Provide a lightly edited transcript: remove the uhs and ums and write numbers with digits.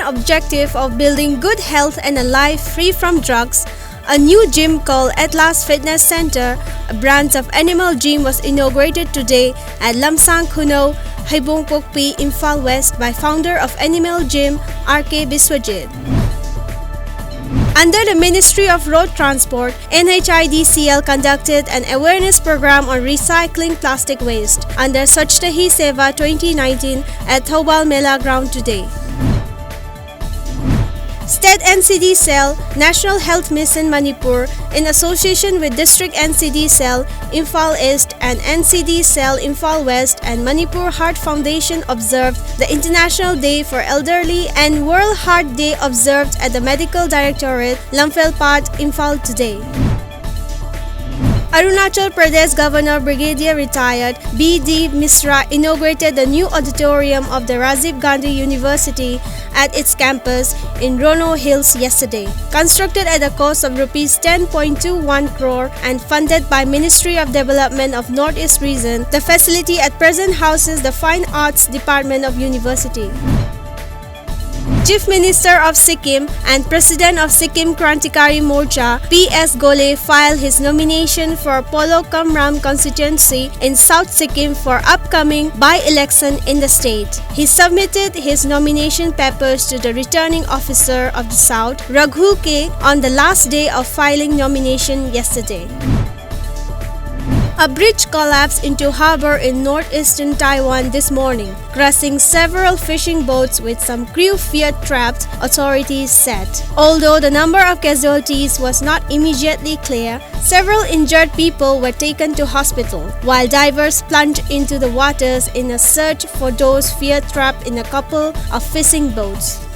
objective of building good health and a life free from drugs, a new gym called At Last Fitness Center, a branch of Animal Gym, was inaugurated today at Lamsang Kuno, Haibongpokpi, Imphal West by founder of Animal Gym, RK Biswajit. Under the Ministry of Road Transport, NHIDCL conducted an awareness program on recycling plastic waste under Swachhta Hi Seva 2019 at THOUBAL MELA ground today. State NCD Cell, National Health Mission Manipur, in association with District NCD Cell, Imphal East and NCD Cell, Imphal West and Manipur Heart Foundation observed the International Day for Elderly and World Heart Day observed at the Medical Directorate, Lamphel-Pat, Imphal today. Arunachal Pradesh Governor Brigadier Retired B.D. Misra inaugurated the new auditorium of the Rajiv Gandhi University at its campus in Rono Hills yesterday. Constructed at a cost of Rs 10.21 crore and funded by Ministry of Development of Northeast Region, the facility at present houses the Fine Arts Department of University. Chief Minister of Sikkim and President of Sikkim Krantikari Morcha, P.S. Gole, filed his nomination for Polo Kamram constituency in South Sikkim for upcoming by-election in the state. He submitted his nomination papers to the returning officer of the South, Raghul K, on the last day of filing nomination yesterday. A bridge collapsed into harbor in northeastern Taiwan this morning, crushing several fishing boats with some crew feared trapped, authorities said. Although the number of casualties was not immediately clear, several injured people were taken to hospital, while divers plunged into the waters in a search for those feared trapped in a couple of fishing boats.